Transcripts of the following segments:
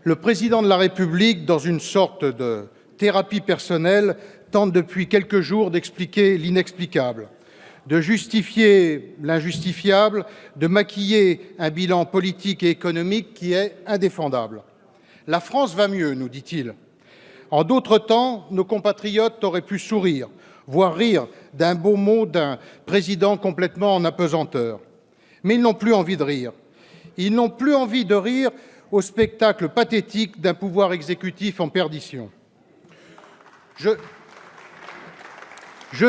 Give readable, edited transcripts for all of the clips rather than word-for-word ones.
Le président de la République, dans une sorte de thérapie personnelle, tente depuis quelques jours d'expliquer l'inexplicable, de justifier l'injustifiable, de maquiller un bilan politique et économique qui est indéfendable. La France va mieux, nous dit-il. En d'autres temps, nos compatriotes auraient pu sourire, voire rire d'un beau mot d'un président complètement en apesanteur. Mais ils n'ont plus envie de rire. Ils n'ont plus envie de rire au spectacle pathétique d'un pouvoir exécutif en perdition. Je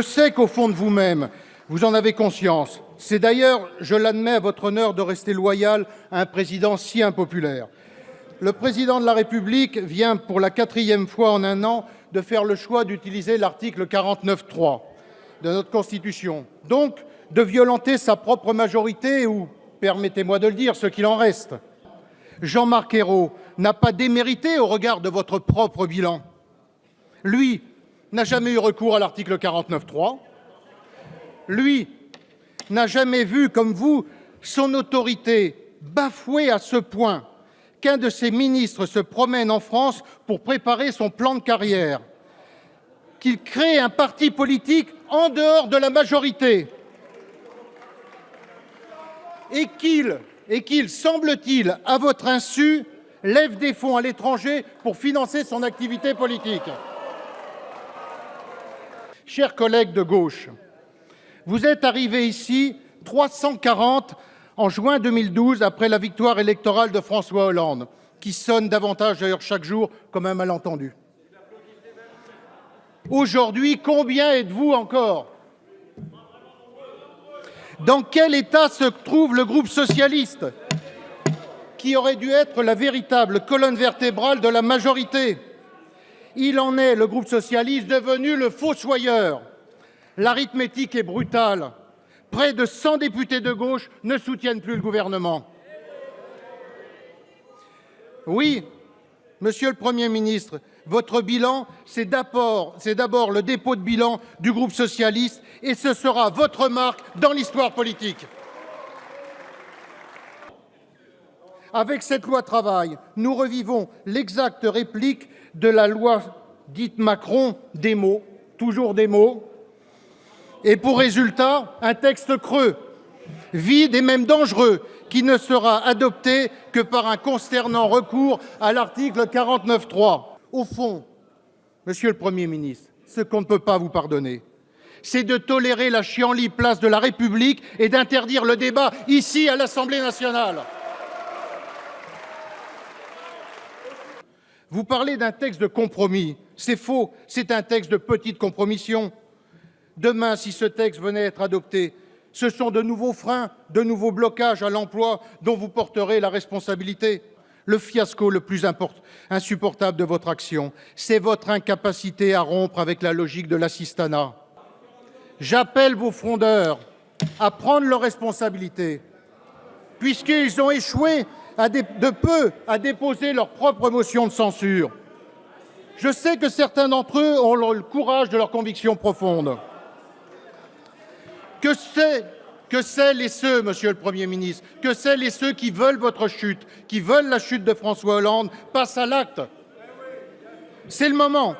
sais qu'au fond de vous-même, vous en avez conscience. C'est d'ailleurs, je l'admets, à votre honneur de rester loyal à un président si impopulaire. Le président de la République vient, pour la 4e fois en un an, de faire le choix d'utiliser l'article 49.3 de notre Constitution, donc de violenter sa propre majorité ou, permettez-moi de le dire, ce qu'il en reste. Jean-Marc Ayrault n'a pas démérité au regard de votre propre bilan. Lui n'a jamais eu recours à l'article 49.3. Lui n'a jamais vu, comme vous, son autorité bafouée à ce point qu'un de ses ministres se promène en France pour préparer son plan de carrière, qu'il crée un parti politique en dehors de la majorité et qu'il, semble-t-il, à votre insu, lève des fonds à l'étranger pour financer son activité politique. Chers collègues de gauche, vous êtes arrivés ici 340 en juin 2012, après la victoire électorale de François Hollande, qui sonne davantage d'ailleurs chaque jour comme un malentendu. Aujourd'hui, combien êtes-vous encore? Dans quel état se trouve le groupe socialiste, qui aurait dû être la véritable colonne vertébrale de la majorité? Il en est, le groupe socialiste, devenu le fossoyeur. L'arithmétique est brutale. Près de 100 députés de gauche ne soutiennent plus le gouvernement. Oui, monsieur le Premier ministre, votre bilan, c'est d'abord le dépôt de bilan du groupe socialiste et ce sera votre marque dans l'histoire politique. Avec cette loi travail, nous revivons l'exacte réplique de la loi dite Macron, des mots, toujours des mots, et pour résultat, un texte creux, vide et même dangereux, qui ne sera adopté que par un consternant recours à l'article 49.3. Au fond, monsieur le Premier ministre, ce qu'on ne peut pas vous pardonner, c'est de tolérer la chienlit place de la République et d'interdire le débat ici à l'Assemblée nationale. Vous parlez d'un texte de compromis. C'est faux, c'est un texte de petite compromission. Demain, si ce texte venait à être adopté, ce sont de nouveaux freins, de nouveaux blocages à l'emploi dont vous porterez la responsabilité. Le fiasco le plus insupportable de votre action, c'est votre incapacité à rompre avec la logique de l'assistanat. J'appelle vos frondeurs à prendre leurs responsabilités, puisqu'ils ont échoué de peu à déposer leur propre motion de censure. Je sais que certains d'entre eux ont le courage de leurs convictions profondes. Que celles et ceux, monsieur le Premier ministre, que celles et ceux qui veulent votre chute, qui veulent la chute de François Hollande, passent à l'acte. C'est le moment.